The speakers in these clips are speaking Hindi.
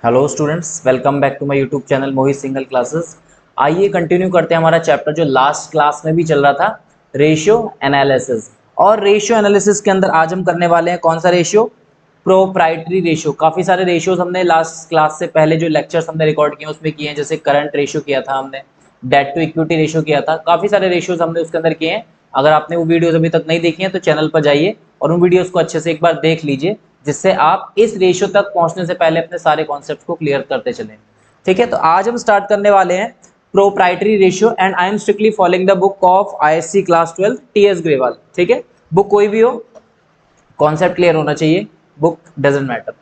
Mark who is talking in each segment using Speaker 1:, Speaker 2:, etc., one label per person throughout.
Speaker 1: Hello students, welcome back to my YouTube channel Mohit Singhal classes. आइए कंटिन्यू करते हैं हमारा चैप्टर जो लास्ट क्लास में भी चल रहा था, रेशियो एनालिसिस। और रेशियो एनालिसिस के अंदर आज हम करने वाले हैं कौन सा रेशियो? Proprietary ratio. काफ़ी सारे रेशियोज हमने लास्ट क्लास से पहले जो लेक्चर्स हमने रिकॉर्ड किए उसमें किए हैं, जैसे करंट रेशियो किया था हमने, डेट टू इक्विटी रेशियो किया था, काफ़ी सारे रेशियोज हमने उसके अंदर किए हैं। अगर आपने वो वीडियोज अभी तक नहीं देखी हैं तो चैनल पर जाइए और उन वीडियोज़ को अच्छे से एक बार देख लीजिए, जिससे आप इस रेशियो तक पहुंचने से पहले अपने सारे कॉन्सेप्ट को क्लियर करते चलें। ठीक है, तो आज हम स्टार्ट करने वाले हैं proprietary ratio and I am strictly following the book of ISC class 12 TS Grewal. ठीक है, बुक कोई भी हो, कॉन्सेप्ट क्लियर होना चाहिए, बुक डजेंट मैटर।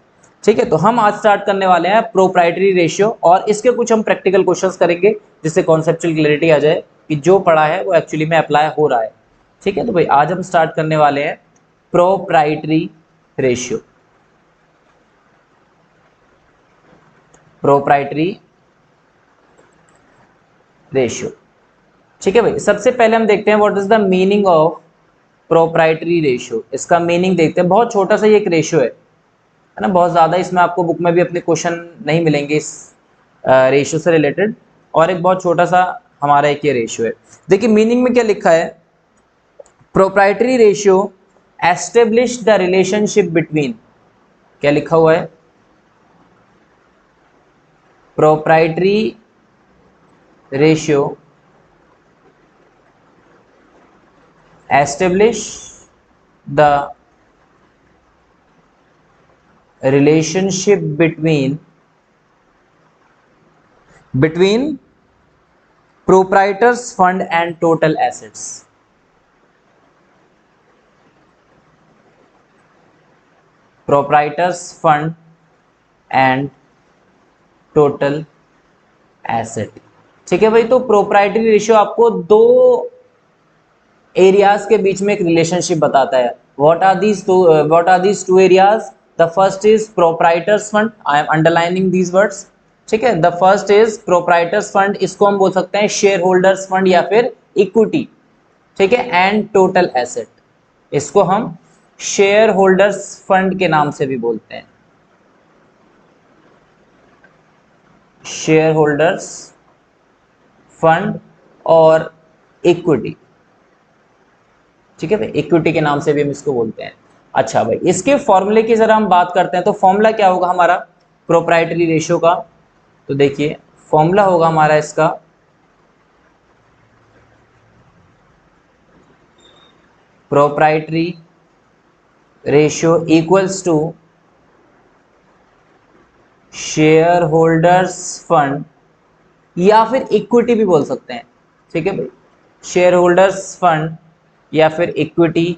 Speaker 1: ठीक है, तो हम आज स्टार्ट करने वाले हैं प्रोप्राइटरी रेशियो और इसके कुछ हम प्रैक्टिकल क्वेश्चंस करेंगे जिससे कॉन्सेप्चुअल क्लैरिटी आ जाए कि जो पढ़ा है वो एक्चुअली में अप्लाई हो रहा है। ठीक है, तो भाई आज हम स्टार्ट करने वाले हैं प्रोप्राइटरी रेशियो। Proprietary ratio. ठीक है भाई, सबसे पहले हम देखते हैं what is the meaning of proprietary ratio. इसका मीनिंग देखते हैं। बहुत छोटा सा ये एक रेशियो है ना, बहुत ज़्यादा इसमें आपको बुक में भी अपने क्वेश्चन नहीं मिलेंगे इस रेशियो से रिलेटेड। और एक बहुत छोटा सा हमारा एक ये रेशियो है। देखिए मीनिंग में क्या लिखा है, proprietary ratio establish the relationship between, क्या लिखा हुआ है, proprietary ratio establish the relationship between proprietors fund and total assets। proprietors fund and total asset। ठीक है भाई, तो प्रोप्राइटरी रेशियो आपको दो एरियाज के बीच में एक रिलेशनशिप बताता है। What are these two areas? The first is proprietors fund, I am underlining these words. ठीक है, the first is proprietors fund, इसको हम बोल सकते हैं शेयर होल्डर्स फंड या फिर इक्विटी। ठीक है, एंड टोटल एसेट, इसको हम शेयर होल्डर्स फंड के नाम से भी बोलते हैं, शेयर होल्डर्स फंड और इक्विटी। ठीक है भाई, इक्विटी के नाम से भी हम इसको बोलते हैं। अच्छा भाई, इसके फॉर्मूले की जरा हम बात करते हैं, तो फॉर्मूला क्या होगा हमारा प्रोप्राइटरी रेशियो का? तो देखिए फॉर्मूला होगा हमारा इसका, proprietary ratio equals to share holders fund या फिर इक्विटी भी बोल सकते हैं। ठीक है भाई, शेयर होल्डर्स फंड या फिर equity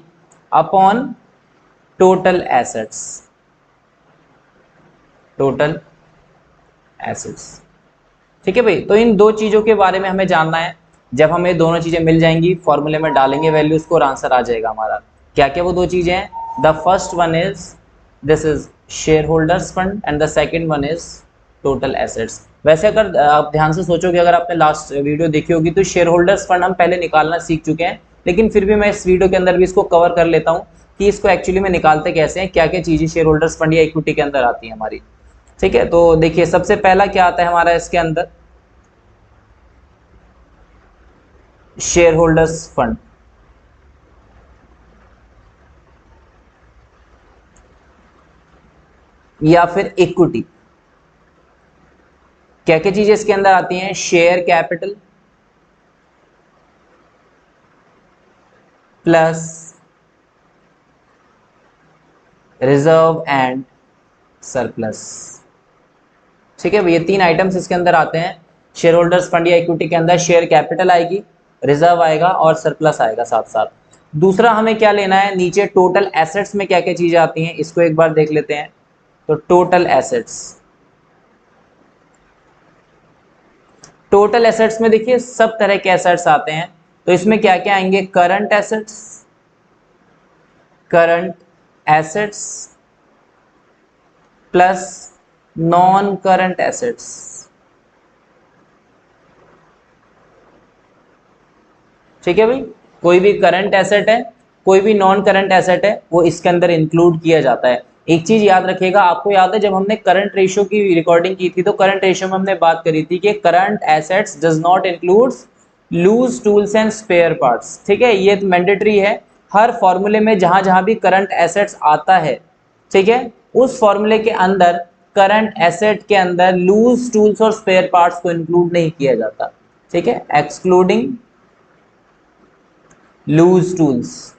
Speaker 1: upon total assets, total assets. ठीक है भाई, तो इन दो चीज़ों के बारे में हमें जानना है। जब हमें दोनों चीज़ें मिल जाएंगी, फॉर्मूले में डालेंगे वैल्यूज को और आंसर आ जाएगा हमारा। क्या क्या वो दो चीज़ें हैं? The first one is, this is share holders fund and the second one is total assets. वैसे अगर आप ध्यान से सोचोगे, अगर आपने लास्ट वीडियो देखी होगी, तो शेयर होल्डर्स फंड हम पहले निकालना सीख चुके हैं, लेकिन फिर भी मैं इस वीडियो के अंदर भी इसको कवर कर लेता हूँ कि इसको एक्चुअली में निकालते कैसे हैं, क्या क्या चीज़ें शेयर होल्डर्स फंड या इक्विटी के अंदर आती है हमारी। ठीक है, तो देखिए सबसे पहला क्या आता है हमारा इसके अंदर, शेयर होल्डर्स फंड या फिर इक्विटी। क्या क्या चीजें इसके अंदर आती हैं? Share capital plus reserve and surplus. ठीक है, ये तीन आइटम्स इसके अंदर आते हैं। शेयर होल्डर्स फंड या इक्विटी के अंदर शेयर कैपिटल आएगी, रिजर्व आएगा और सरप्लस आएगा साथ साथ। दूसरा हमें क्या लेना है, नीचे टोटल एसेट्स में क्या क्या चीजें आती हैं, इसको एक बार देख लेते हैं। तो टोटल एसेट्स, टोटल एसेट्स में देखिए सब तरह के एसेट्स आते हैं। तो इसमें क्या क्या आएंगे? Current assets, current assets plus non current assets. ठीक है भाई, कोई भी करंट एसेट है, कोई भी नॉन करंट एसेट है, वो इसके अंदर इंक्लूड किया जाता है। एक चीज याद रखिएगा, आपको याद है जब हमने करंट रेशियो की रिकॉर्डिंग की थी तो करंट रेशियो में हमने बात करी थी कि current assets does not includes loose tools and spare parts. ठीक है, ये मैंडेटरी है हर फॉर्मूले में, जहां जहां भी करंट एसेट्स आता है, ठीक है, उस फॉर्मूले के अंदर करंट एसेट के अंदर लूज टूल्स और स्पेयर पार्ट्स को इंक्लूड नहीं किया जाता। ठीक है, excluding loose tools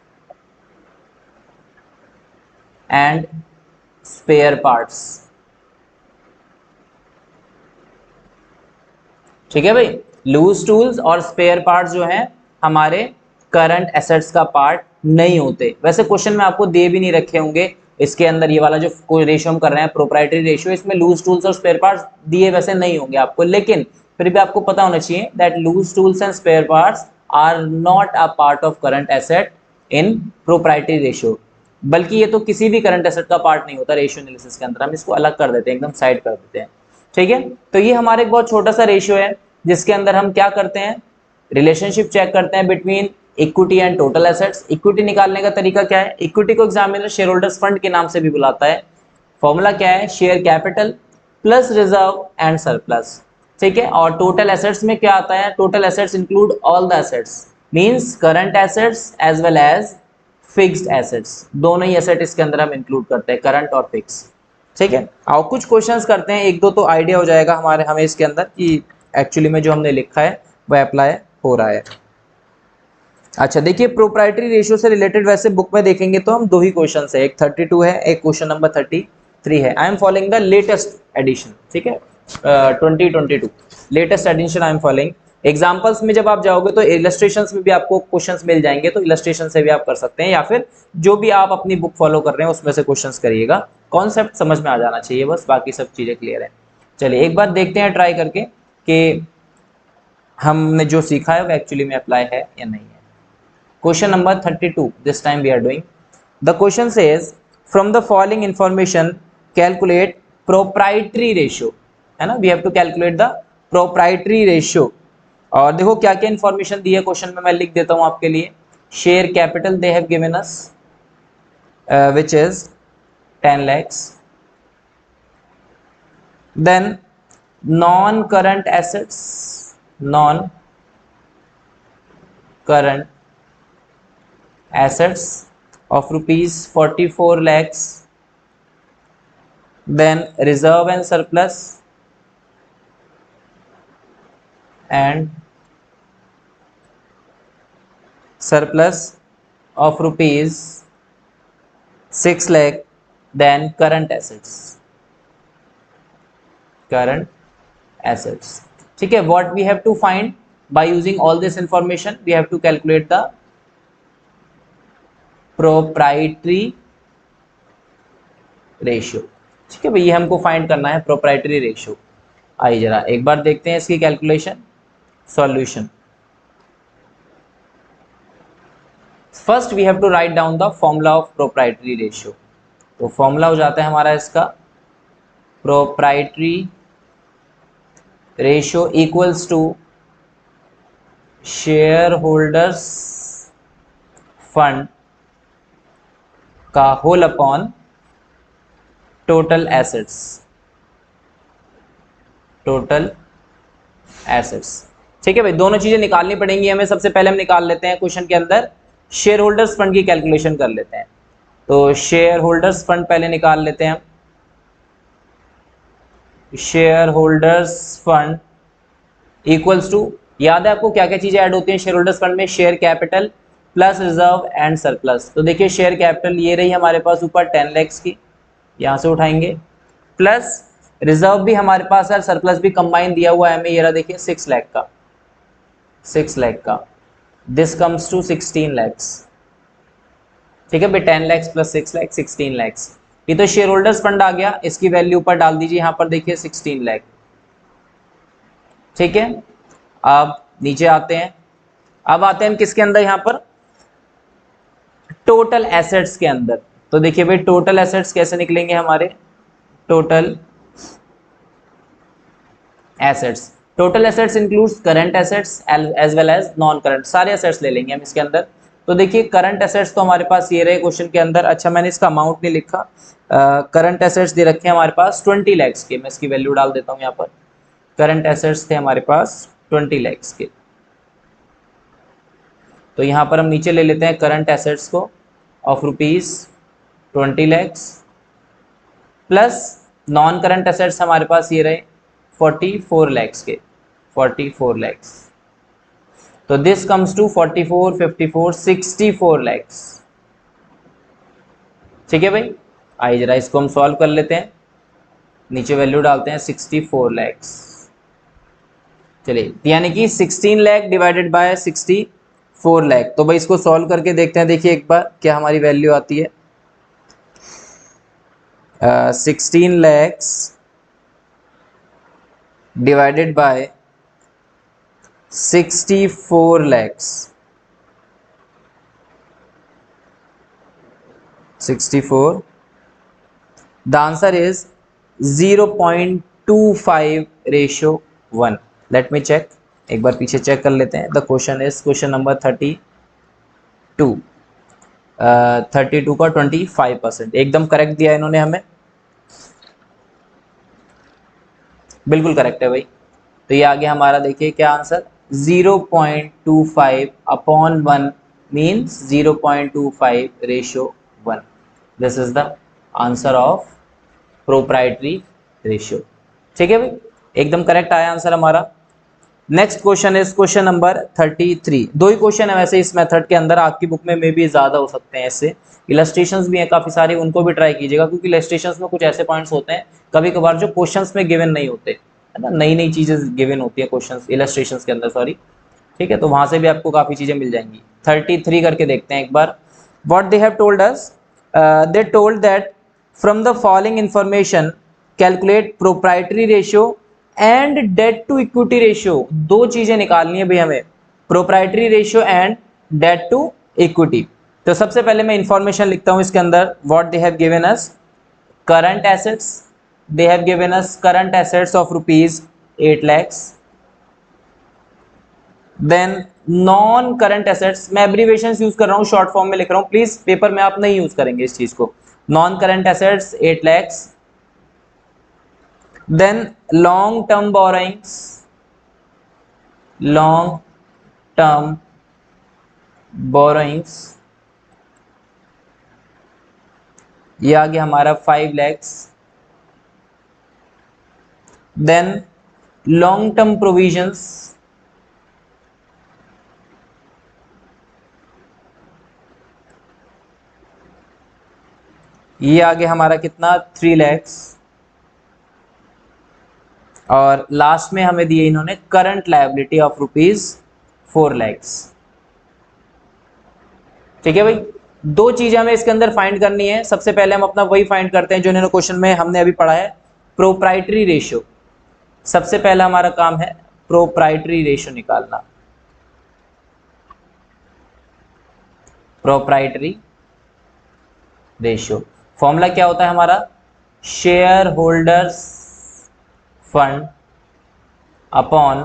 Speaker 1: and spare parts. ठीक है भाई, लूज टूल्स और स्पेयर पार्ट्स जो हैं हमारे करंट एसेट्स का पार्ट नहीं होते। वैसे क्वेश्चन में आपको दे भी नहीं रखे होंगे, इसके अंदर ये वाला जो रेशियो हम कर रहे हैं प्रोप्राइटरी रेशियो, इसमें लूज टूल्स और स्पेयर पार्ट्स दिए वैसे नहीं होंगे आपको, लेकिन फिर भी आपको पता होना चाहिए that loose tools and spare parts are not a part of current asset in proprietary ratio. बल्कि ये तो किसी भी करंट एसेट का पार्ट नहीं होता रेशियो एनालिसिस के अंदर, हम इसको अलग कर देते हैं, एकदम साइड कर देते हैं। ठीक है, तो ये हमारे एक बहुत छोटा सा रेशियो है जिसके अंदर हम क्या करते हैं, रिलेशनशिप चेक करते हैं between equity and total assets. Equity निकालने का तरीका क्या है, इक्विटी को एग्जामिनर शेयर होल्डर्स फंड के नाम से भी बुलाता है। फॉर्मूला क्या है, share capital plus reserve and surplus. ठीक है, और टोटल एसेट्स में क्या आता है, total assets include all the assets, means current assets as well as fixed assets, दोनों ही एसेट इसके अंदर हम इंक्लूड करते हैं, करंट और फिक्स। ठीक है, और कुछ क्वेश्चंस करते हैं, एक दो तो आइडिया हो जाएगा हमें इसके अंदर कि एक्चुअली में जो हमने लिखा है वह अप्लाई हो रहा है। अच्छा देखिए, प्रोप्राइटरी रेशियो से रिलेटेड वैसे बुक में देखेंगे तो हम दो ही क्वेश्चन है, एक 32 है, एक क्वेश्चन नंबर 33 है। I am following the latest edition. ठीक है, 2022 latest edition I am following. Examples में जब आप जाओगे तो इलस्ट्रेशंस में भी आपको क्वेश्चंस मिल जाएंगे, तो इलस्ट्रेशन से भी आप कर सकते हैं, या फिर जो भी आप अपनी बुक फॉलो कर रहे हैं उसमें से क्वेश्चंस करिएगा। कॉन्सेप्ट समझ में आ जाना चाहिए बस, बाकी सब चीजें क्लियर है। चलिए एक बार देखते हैं ट्राई करके कि हमने जो सीखा है वो एक्चुअली में अप्लाई है या नहीं है। Question number 32 this time we are doing. The question says from the following information calculate proprietary ratio, है ना, we have to calculate the proprietary ratio. और देखो क्या क्या इंफॉर्मेशन दी है क्वेश्चन में, मैं लिख देता हूं आपके लिए। Share capital they have given us which is 10 lakhs. Then non-current assets, non-current assets of rupees 44 lakhs. Then reserve and surplus of rupees 6 lakh. Then current assets, ठीक है। what we have to find by using all this information, we have to calculate the proprietary ratio। ठीक है भाई, ये हमको फाइंड करना है proprietary ratio। आइए जरा एक बार देखते हैं इसकी calculation. Solution, first we have to write down the formula of proprietary ratio. तो फॉर्मूला हो जाता है हमारा इसका proprietary ratio equals to share holders fund का होल अपॉन टोटल एसेट्स। ठीक है भाई, दोनों चीजें निकालनी पड़ेंगी हमें। सबसे पहले हम निकाल लेते हैं क्वेश्चन के अंदर शेयर होल्डर्स फंड की कैलकुलेशन कर लेते हैं। तो शेयर होल्डर्स फंड पहले निकाल लेते हैं हम। Share holders fund equals to, याद है आपको क्या क्या चीजें ऐड होती हैं शेयर होल्डर्स फंड में, share capital plus reserve and surplus. तो देखिए शेयर कैपिटल ये रही हमारे पास ऊपर 10 लाख की, यहां से उठाएंगे, प्लस रिजर्व भी हमारे पास है, सरप्लस भी कंबाइन दिया हुआ है हमें, ये रहा देखिए 6 लाख का, दिस कम्स टू 16 lakhs। ठीक है भाई, 10 lakhs प्लस 6 lakhs 16 lakhs। ये तो शेयर होल्डर्स फंड आ गया, इसकी वैल्यू ऊपर डाल दीजिए, यहां पर देखिए 16 लाख। ठीक है, अब नीचे आते हैं, अब आते हैं हम किसके अंदर, यहां पर टोटल एसेट्स के अंदर। तो देखिए भाई टोटल एसेट्स कैसे निकलेंगे हमारे, total assets includes current assets as well as non current, सारे एसेट्स ले लेंगे हम इसके अंदर। तो देखिए करंट एसेट्स तो हमारे पास ये रहे क्वेश्चन के अंदर। अच्छा मैंने इसका अमाउंट नहीं लिखा, करंट एसेट्स दे रखे हैं हमारे पास 20 लैक्स के, मैं इसकी वैल्यू डाल देता हूँ यहाँ पर। करंट एसेट्स थे हमारे पास 20 लैक्स के, तो यहाँ पर हम नीचे ले लेते हैं करंट एसेट्स को of rupees 20 lakhs plus non current assets हमारे पास ये रहे 44 लैक्स के, 44 लैक्स। तो दिस कम्स टू 44, 54, 64 लैक्स। ठीक है भाई, आइए जरा इसको हम सॉल्व कर लेते हैं। नीचे वैल्यू डालते हैं 64 लैक्स। चलिए, यानी कि 16 लाख डिवाइडेड बाय 64 लाख। तो भाई इसको सॉल्व करके देखते हैं, देखिए एक बार क्या हमारी वैल्यू आती है। 16 lakhs divided by 64 lakhs, 64, the answer is 0.25 ratio 1। Let me check, एक बार पीछे चेक कर लेते हैं। The question is question number 32, 32 का 25%, एकदम करेक्ट दिया इन्होंने हमें, बिल्कुल करेक्ट है भाई। तो ये आ गया हमारा, देखिए क्या answer, 0.25 upon 1 means 0.25 ratio 1। This is the answer of proprietary ratio. ठीक है भाई, एकदम करेक्ट आया आंसर हमारा। Next question is question number 33। दो ही क्वेश्चन है वैसे इस मेथड के अंदर, आपकी बुक में मे भी ज्यादा हो सकते हैं इससे। इलस्ट्रेशंस भी हैं काफी सारे, उनको भी ट्राई कीजिएगा, क्योंकि इलस्ट्रेशंस में कुछ ऐसे पॉइंट्स होते हैं कभी कभार जो क्वेश्चंस में गिवन नहीं होते, है ना, नई नई चीजें गिवन होती है क्वेश्चंस इलस्ट्रेशंस के अंदर, सॉरी। ठीक है, तो वहां से भी आपको काफी चीजें मिल जाएंगी। 33 करके देखते हैं एक बार। What they have told us, they told that from the following information calculate proprietary ratio and debt to equity ratio. दो चीजें निकालनी है भाई हमें, proprietary ratio and debt to equity. तो सबसे पहले मैं इंफॉर्मेशन लिखता हूं इसके अंदर। What they have given us, current assets, they have given us current assets of rupees 8 lakhs। Then non current assets, मैं एब्रीवेशन यूज कर रहा हूं, शॉर्ट फॉर्म में लिख रहा हूं, प्लीज पेपर में आप नहीं यूज करेंगे इस चीज को। Non current assets 8 lakhs। then long term borrowings, long term borrowings, ये आ गया हमारा 5 lakhs। then long term provisions, ये आ गया हमारा कितना, 3 lakhs। और लास्ट में हमें दिए इन्होंने current liability of rupees 4 lakhs। ठीक है भाई, दो चीजें हमें इसके अंदर फाइंड करनी है। सबसे पहले हम अपना वही फाइंड करते हैं जो इन्होंने क्वेश्चन में हमने अभी पढ़ा है, प्रोप्राइटरी रेशियो। सबसे पहला हमारा काम है प्रोप्राइटरी रेशियो निकालना। प्रोप्राइटरी रेशियो फॉर्मूला क्या होता है हमारा, share holders fund upon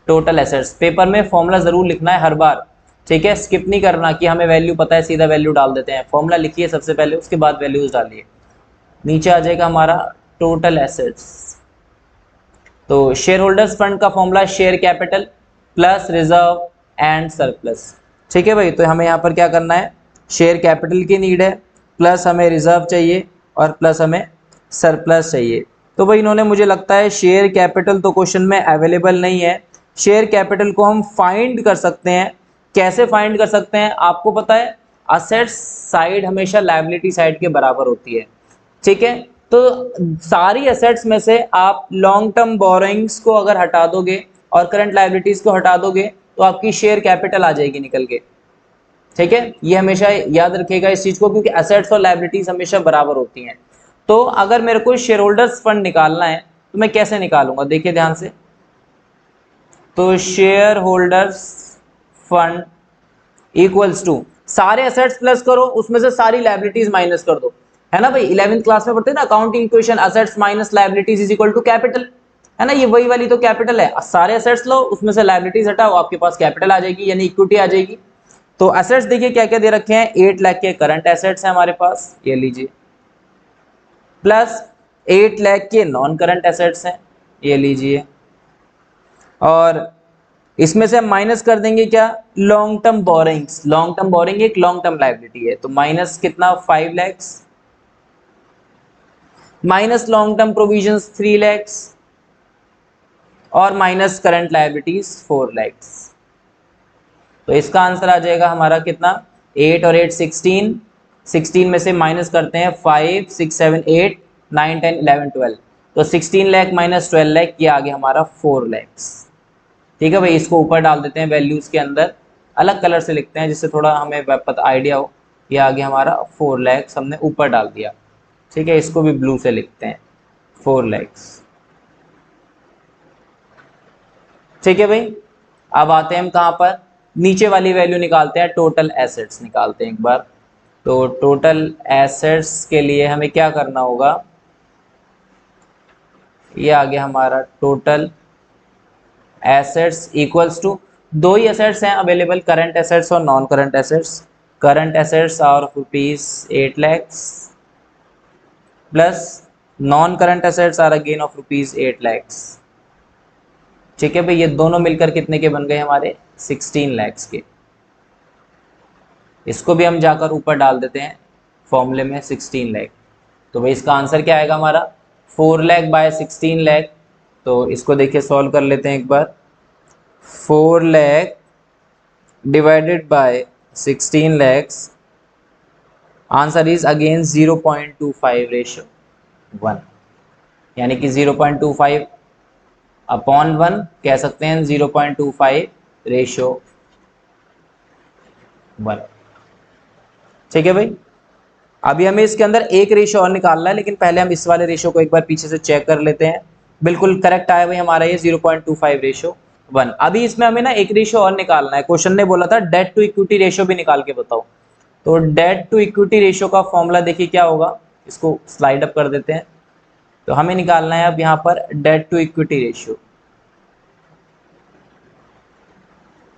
Speaker 1: total assets. Paper में फॉर्मूला जरूर लिखना है हर बार, ठीक है, स्किप नहीं करना कि हमें वैल्यू पता है सीधा वैल्यू डाल देते हैं। फॉर्मूला लिखिए सबसे पहले, उसके बाद वैल्यूज डालिए। नीचे आ जाएगा हमारा टोटल एसेट्स। तो शेयर होल्डर्स फंड का formula share capital plus reserve and surplus. ठीक है भाई, तो हमें यहाँ पर क्या करना है, शेयर कैपिटल की नीड है, प्लस हमें रिजर्व चाहिए और प्लस हमें सरप्लस चाहिए। तो भाई इन्होंने, मुझे लगता है शेयर कैपिटल तो क्वेश्चन में अवेलेबल नहीं है। शेयर कैपिटल को हम फाइंड कर सकते हैं, कैसे फाइंड कर सकते हैं, आपको पता है असेट्स साइड हमेशा लायबिलिटी साइड के बराबर होती है। ठीक है, तो सारी असेट्स में से आप लॉन्ग टर्म बोरोइंग्स को अगर हटा दोगे और करंट लायबिलिटीज को हटा दोगे तो आपकी शेयर कैपिटल आ जाएगी निकल के। ठीक है, ये हमेशा याद रखिएगा इस चीज को, क्योंकि असेट्स और लायबिलिटीज हमेशा बराबर होती हैं। तो अगर मेरे को शेयर होल्डर्स फंड निकालना है तो मैं कैसे निकालूंगा, देखिए ध्यान से। तो share holders fund equals to सारे एसेट्स प्लस करो, उसमें से सारी लायबिलिटीज माइनस कर दो, है ना भाई। 11th क्लास में पढ़ते हैं ना accounting equation, assets minus liabilities is equal to capital, है ना, ये वही वाली तो कैपिटल है। सारे एसेट्स लो, उसमें से लायबिलिटीज हटाओ, आपके पास कैपिटल आ जाएगी, यानी इक्विटी आ जाएगी। तो एसेट्स देखिए क्या क्या दे रखे हैं, 8 लाख के करंट एसेट्स हैं हमारे पास, ये लीजिए, प्लस 8 लाख के नॉन करंट एसेट्स हैं, ये लीजिए, और इसमें से हम माइनस कर देंगे क्या, long term borings. Long term boring एक लॉन्ग टर्म लायबिलिटी है, तो माइनस कितना 5 lakhs, minus long term provisions 3 lakhs, और माइनस करंट लायबिलिटीज 4 लैक्स। तो इसका आंसर आ जाएगा हमारा कितना, 8 और 8 16, 16 में से माइनस करते हैं 5 6 7 8 9 10 11 12, तो 16 लाख माइनस 12 लाख, ये आ गया हमारा 4 लैक्स। ठीक है भाई, इसको ऊपर डाल देते हैं वैल्यूज के अंदर, अलग कलर से लिखते हैं जिससे थोड़ा हमें पता आइडिया हो। ये आ गया हमारा 4 लैक्स, हमने ऊपर डाल दिया। ठीक है, इसको भी ब्लू से लिखते हैं 4 लैक्स। ठीक है भाई, अब आते हैं हम कहाँ पर, नीचे वाली वैल्यू निकालते हैं, टोटल एसेट्स निकालते हैं एक बार। तो टोटल एसेट्स के लिए हमें क्या करना होगा, ये आ गया हमारा टोटल एसेट्स इक्वल्स टू, दो ही एसेट्स हैं अवेलेबल, करंट एसेट्स और non current assets. Current assets are rupees 8 lakhs, plus non current assets are again of rupees 8 lakhs. ठीक है भाई, ये दोनों मिलकर कितने के बन गए हमारे, 16 लैक्स के। इसको भी हम जाकर ऊपर डाल देते हैं फॉर्मूले में 16 लैख। तो भाई इसका आंसर क्या आएगा हमारा, 4 लैख बाय 16 लैख। तो इसको देखिए सॉल्व कर लेते हैं एक बार, 4 lakh divided by 16 lakhs, answer is again 0.25 ratio 1, यानी कि 0.25 अपॉन 1 कह सकते हैं, 0.25 रेशो 1। ठीक है भाई, अभी हमें इसके अंदर एक रेशो और निकालना है, लेकिन पहले हम इस वाले रेशो को एक बार पीछे से चेक कर लेते हैं। बिल्कुल करेक्ट आया भाई हमारा ये 0.25 रेशो 1। अभी इसमें हमें ना एक रेशो और निकालना है, क्वेश्चन ने बोला था डेट टू इक्विटी रेशो भी निकाल के बताओ। तो डेट टू इक्विटी रेशो का फॉर्मूला देखिए क्या होगा, इसको स्लाइड अप कर देते हैं। तो हमें निकालना है अब यहाँ पर debt to equity ratio,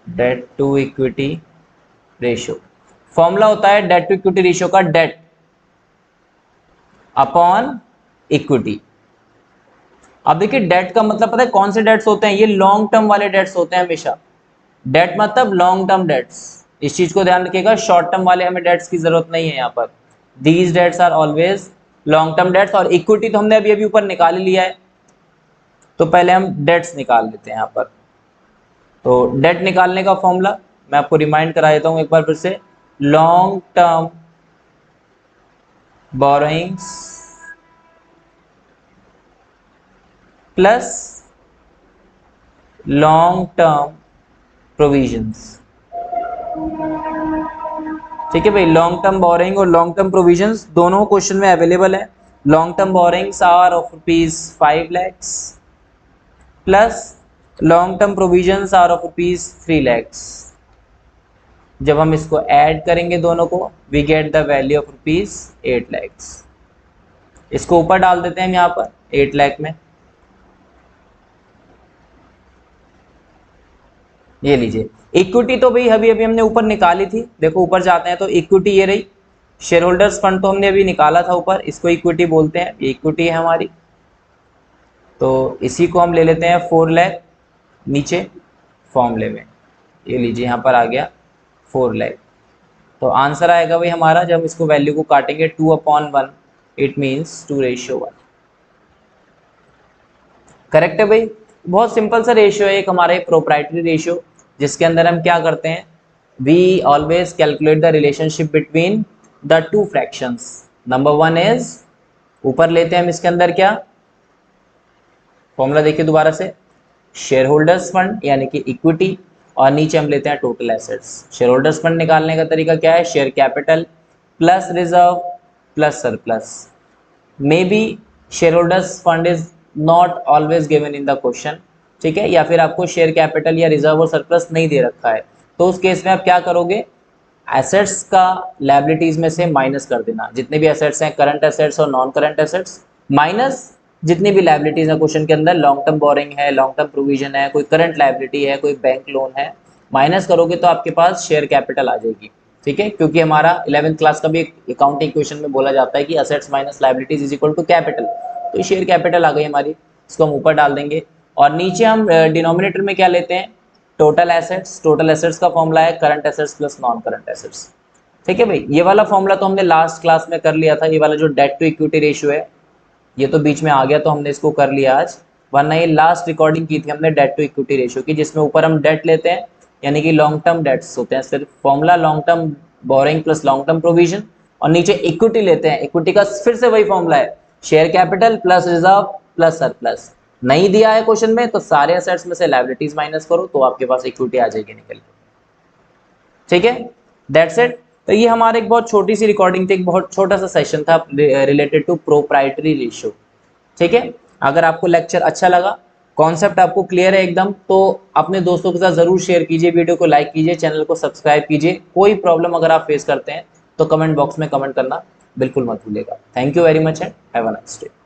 Speaker 1: debt to equity ratio formula होता है डेट टू इक्विटी रेशियो का डेट अपॉन इक्विटी। अब देखिए डेट का मतलब पता है कौन से डेट्स होते हैं, ये लॉन्ग टर्म वाले डेट्स होते हैं हमेशा। डेट मतलब लॉन्ग टर्म डेट्स, इस चीज को ध्यान रखिएगा, शॉर्ट टर्म वाले हमें डेट्स की जरूरत नहीं है यहाँ पर। These debts are always long term debts. और इक्विटी तो हमने अभी अभी ऊपर निकाल लिया है, तो पहले हम डेट्स निकाल लेते हैं यहाँ पर। तो डेट निकालने का फॉर्मूला मैं आपको रिमाइंड करा देता हूँ एक बार फिर से, long term borrowings plus long term provisions. ठीक है भाई, लॉन्ग टर्म बोरिंग और लॉन्ग टर्म प्रोविजंस दोनों क्वेश्चन में अवेलेबल है। Long term borrowings are of rupees 5 lakhs, plus long term provisions are of rupees 3 lakhs. जब हम इसको ऐड करेंगे दोनों को, we get the value of rupees 8 lakhs. इसको ऊपर डाल देते हैं हम यहाँ पर 8 लाख में, ये लीजिए। इक्विटी तो भाई अभी अभी हमने ऊपर निकाली थी, देखो ऊपर जाते हैं तो इक्विटी ये रही। शेयर होल्डर्स फंड तो हमने अभी निकाला था ऊपर, इसको इक्विटी बोलते हैं, ये इक्विटी है हमारी। तो इसी को हम ले लेते हैं 4 लाख नीचे फॉर्मूले में, ये लीजिए यहाँ पर आ गया 4 लाख। तो आंसर आएगा भाई हमारा, जब इसको वैल्यू को काटेंगे 2/1, इट मीन्स 2:1। करेक्ट है भाई, बहुत सिंपल सा रेशियो है एक हमारा प्रोप्राइटरी रेशियो, जिसके अंदर हम क्या करते हैं, we always calculate the relationship between the two fractions. Number 1 is, ऊपर लेते हैं हम इसके अंदर क्या फॉर्मूला देखिए दोबारा से, शेयर होल्डर्स फंड यानी कि इक्विटी, और नीचे हम लेते हैं total assets. Share holders fund निकालने का तरीका क्या है, share capital plus reserve plus surplus. May be share holders fund is not always given in the question, ठीक है, या फिर आपको शेयर कैपिटल या रिजर्व और सरप्लस नहीं दे रखा है, तो उस केस में आप क्या करोगे, एसेट्स का लायबिलिटीज में से माइनस कर देना, जितने भी एसेट्स हैं करंट एसेट्स और नॉन करंट एसेट्स, माइनस जितनी भी लायबिलिटीज है क्वेश्चन के अंदर, लॉन्ग टर्म बोरिंग है, लॉन्ग टर्म प्रोविजन है, कोई करंट लायबिलिटी है, कोई बैंक लोन है, माइनस करोगे तो आपके पास शेयर कैपिटल आ जाएगी, ठीक है, क्योंकि हमारा 11th क्लास का भी एक अकाउंटिंग क्वेश्चन में बोला जाता है कि assets minus liabilities is equal to capital, तो ये शेयर कैपिटल आ गई हमारी, इसको हम ऊपर डाल देंगे। और नीचे हम डिनोमिनेटर में क्या लेते हैं, टोटल एसेट्स। टोटल एसेट्स का फॉर्मूला है current assets plus non current assets, ठीक है भाई। ये वाला फॉर्मूला तो हमने लास्ट क्लास में कर लिया था, ये वाला जो डेट टू इक्विटी रेशियो है ये तो बीच में आ गया तो हमने इसको कर लिया आज, वरना ये लास्ट रिकॉर्डिंग की थी हमने डेट टू इक्विटी रेशियो की, जिसमें ऊपर हम डेट लेते हैं यानी कि लॉन्ग टर्म डेट्स होते हैं, सिर्फ formula long term boring plus long term provision, और नीचे इक्विटी लेते हैं, इक्विटी का फिर से वही फॉर्मूला है share capital plus reserve plus surplus. नहीं दिया है क्वेश्चन में तो सारे एसेट्स में से लायबिलिटीज माइनस करो तो आपके पास इक्विटी आ जाएगी निकल के, ठीक है, दैट्स इट। तो ये हमारे एक बहुत छोटी सी रिकॉर्डिंग थी, एक बहुत छोटा सा सेशन था रिलेटेड टू प्रोप्राइटरी रेशियो, ठीक है। अगर आपको लेक्चर अच्छा लगा, कॉन्सेप्ट आपको क्लियर है एकदम, तो अपने दोस्तों के साथ जरूर शेयर कीजिए, वीडियो को लाइक कीजिए, चैनल को सब्सक्राइब कीजिए। कोई प्रॉब्लम अगर आप फेस करते हैं तो कमेंट बॉक्स में कमेंट करना बिल्कुल मत भूलिएगा। Thank you very much and have a nice day.